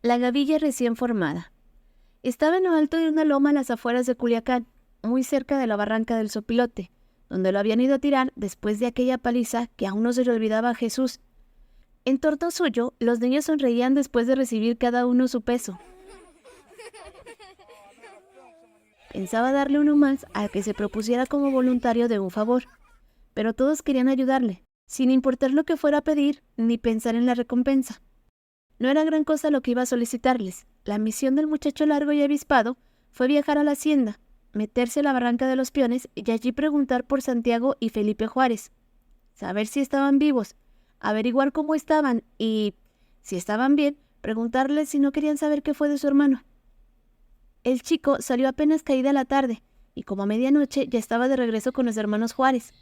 La gavilla recién formada. Estaba en lo alto de una loma a las afueras de Culiacán, muy cerca de la barranca del Sopilote, donde lo habían ido a tirar después de aquella paliza que aún no se le olvidaba a Jesús. En torno suyo, los niños sonreían después de recibir cada uno su peso. Pensaba darle uno más al que se propusiera como voluntario de un favor, pero todos querían ayudarle, sin importar lo que fuera a pedir ni pensar en la recompensa. No era gran cosa lo que iba a solicitarles. La misión del muchacho largo y avispado fue viajar a la hacienda, meterse a la barranca de los Peones y allí preguntar por Santiago y Felipe Juárez, saber si estaban vivos, averiguar cómo estaban y, si estaban bien, preguntarles si no querían saber qué fue de su hermano. El chico salió apenas caída la tarde y como a medianoche ya estaba de regreso con los hermanos Juárez,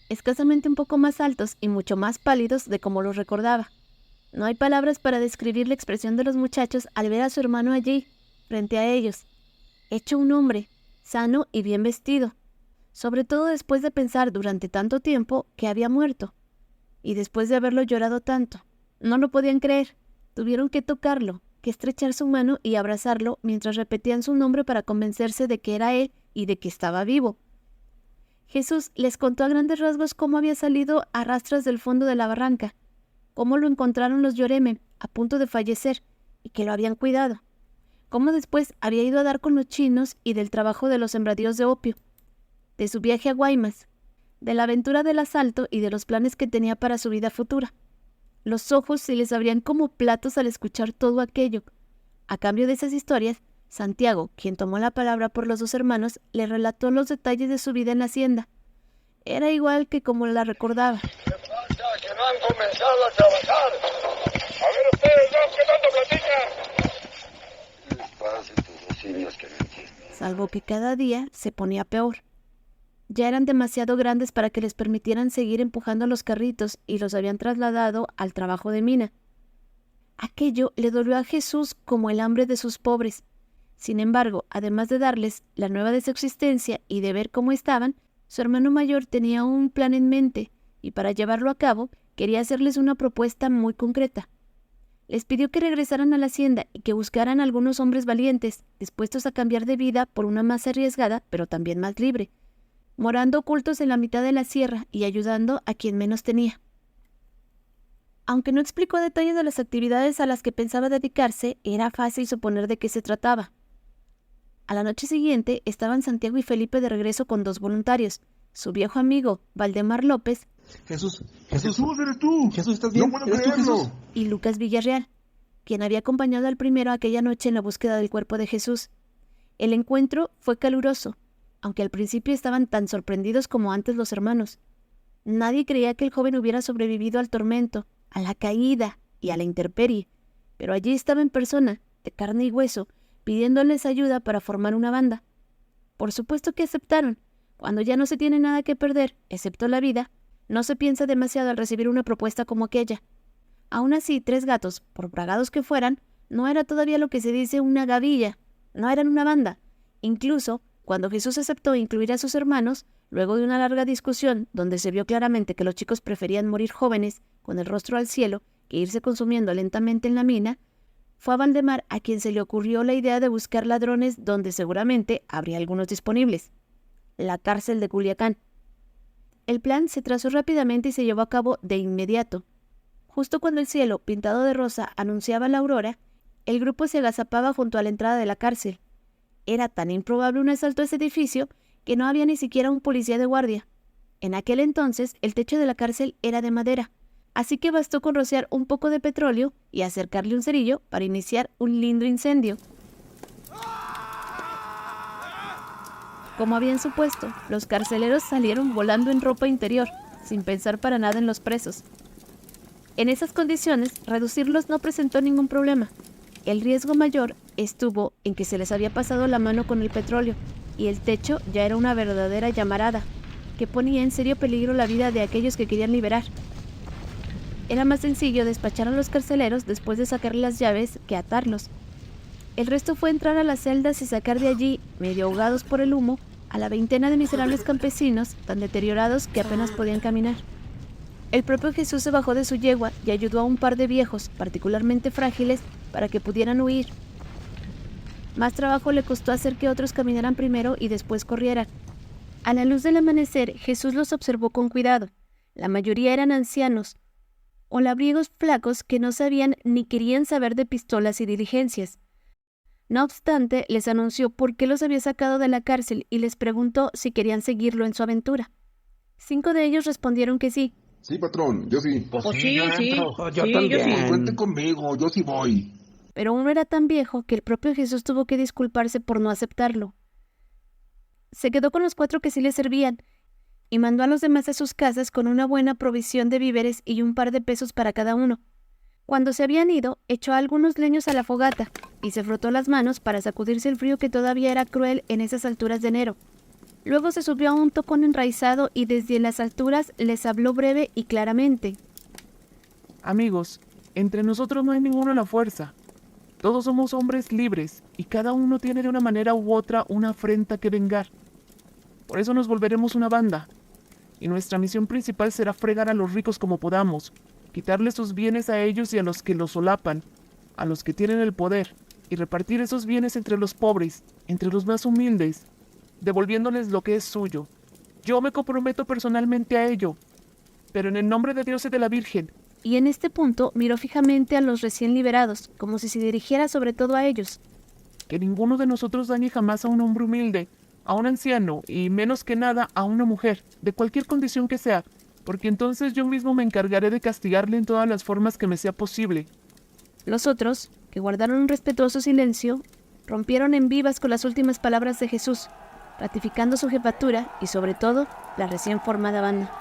escasamente un poco más altos y mucho más pálidos de como los recordaba. No hay palabras para describir la expresión de los muchachos al ver a su hermano allí, frente a ellos, hecho un hombre, sano y bien vestido, sobre todo después de pensar durante tanto tiempo que había muerto, y después de haberlo llorado tanto. No lo podían creer, tuvieron que tocarlo, que estrechar su mano y abrazarlo mientras repetían su nombre para convencerse de que era él y de que estaba vivo. Jesús les contó a grandes rasgos cómo había salido a rastras del fondo de la barranca, cómo lo encontraron los Lloreme, a punto de fallecer, y que lo habían cuidado, cómo después había ido a dar con los chinos y del trabajo de los sembradíos de opio, de su viaje a Guaymas, de la aventura del asalto y de los planes que tenía para su vida futura. Los ojos se les abrían como platos al escuchar todo aquello. A cambio de esas historias, Santiago, quien tomó la palabra por los dos hermanos, le relató los detalles de su vida en la hacienda. Era igual que como la recordaba. Que no han comenzado a trabajar. A ver ustedes dos, ¿qué tanto platican? Les pasa a estos dos indios que no entienden. Salvo que cada día se ponía peor. Ya eran demasiado grandes para que les permitieran seguir empujando los carritos y los habían trasladado al trabajo de mina. Aquello le dolió a Jesús como el hambre de sus pobres. Sin embargo, además de darles la nueva de su existencia y de ver cómo estaban, su hermano mayor tenía un plan en mente, y para llevarlo a cabo quería hacerles una propuesta muy concreta. Les pidió que regresaran a la hacienda y que buscaran algunos hombres valientes, dispuestos a cambiar de vida por una más arriesgada, pero también más libre, morando ocultos en la mitad de la sierra y ayudando a quien menos tenía. Aunque no explicó detalles de las actividades a las que pensaba dedicarse, era fácil suponer de qué se trataba. A la noche siguiente estaban Santiago y Felipe de regreso con dos voluntarios, su viejo amigo, Valdemar López. Jesús, Jesús, eres tú. Jesús, ¿estás bien? No puedo ¿Eres tú, creerlo. Jesús? Y Lucas Villarreal, quien había acompañado al primero aquella noche en la búsqueda del cuerpo de Jesús. El encuentro fue caluroso, aunque al principio estaban tan sorprendidos como antes los hermanos. Nadie creía que el joven hubiera sobrevivido al tormento, a la caída y a la intemperie, pero allí estaba en persona, de carne y hueso, pidiéndoles ayuda para formar una banda. Por supuesto que aceptaron. Cuando ya no se tiene nada que perder, excepto la vida, no se piensa demasiado al recibir una propuesta como aquella. Aún así, tres gatos, por bragados que fueran, no era todavía lo que se dice una gavilla, no eran una banda. Incluso, cuando Jesús aceptó incluir a sus hermanos, luego de una larga discusión donde se vio claramente que los chicos preferían morir jóvenes, con el rostro al cielo, que irse consumiendo lentamente en la mina, fue a Valdemar a quien se le ocurrió la idea de buscar ladrones donde seguramente habría algunos disponibles: la cárcel de Culiacán. El plan se trazó rápidamente y se llevó a cabo de inmediato. Justo cuando el cielo, pintado de rosa, anunciaba la aurora, el grupo se agazapaba junto a la entrada de la cárcel. Era tan improbable un asalto a ese edificio que no había ni siquiera un policía de guardia. En aquel entonces, el techo de la cárcel era de madera, así que bastó con rociar un poco de petróleo y acercarle un cerillo para iniciar un lindo incendio. Como habían supuesto, los carceleros salieron volando en ropa interior, sin pensar para nada en los presos. En esas condiciones, reducirlos no presentó ningún problema. El riesgo mayor estuvo en que se les había pasado la mano con el petróleo, y el techo ya era una verdadera llamarada, que ponía en serio peligro la vida de aquellos que querían liberar. Era más sencillo despachar a los carceleros después de sacarle las llaves que atarlos. El resto fue entrar a las celdas y sacar de allí, medio ahogados por el humo, a la veintena de miserables campesinos tan deteriorados que apenas podían caminar. El propio Jesús se bajó de su yegua y ayudó a un par de viejos, particularmente frágiles, para que pudieran huir. Más trabajo le costó hacer que otros caminaran primero y después corrieran. A la luz del amanecer, Jesús los observó con cuidado. La mayoría eran ancianos o labriegos flacos que no sabían ni querían saber de pistolas y diligencias. No obstante, les anunció por qué los había sacado de la cárcel y les preguntó si querían seguirlo en su aventura. 5 de ellos respondieron que sí. Sí, patrón, yo sí. Pues Pues sí, yo sí, entro. yo también. Cuente conmigo, yo sí voy. Pero uno era tan viejo que el propio Jesús tuvo que disculparse por no aceptarlo. Se quedó con los 4 que sí le servían y mandó a los demás a sus casas con una buena provisión de víveres y un par de pesos para cada uno. Cuando se habían ido, echó algunos leños a la fogata y se frotó las manos para sacudirse el frío que todavía era cruel en esas alturas de enero. Luego se subió a un tocón enraizado y desde las alturas les habló breve y claramente. Amigos, entre nosotros no hay ninguno a la fuerza. Todos somos hombres libres y cada uno tiene de una manera u otra una afrenta que vengar. Por eso nos volveremos una banda. Y nuestra misión principal será fregar a los ricos como podamos, quitarles sus bienes a ellos y a los que los solapan, a los que tienen el poder, y repartir esos bienes entre los pobres, entre los más humildes, devolviéndoles lo que es suyo. Yo me comprometo personalmente a ello, pero en el nombre de Dios y de la Virgen. Y en este punto miró fijamente a los recién liberados, como si se dirigiera sobre todo a ellos. Que ninguno de nosotros dañe jamás a un hombre humilde, a un anciano y menos que nada a una mujer, de cualquier condición que sea, porque entonces yo mismo me encargaré de castigarle en todas las formas que me sea posible. Los otros, que guardaron un respetuoso silencio, rompieron en vivas con las últimas palabras de Jesús, ratificando su jefatura y sobre todo la recién formada banda.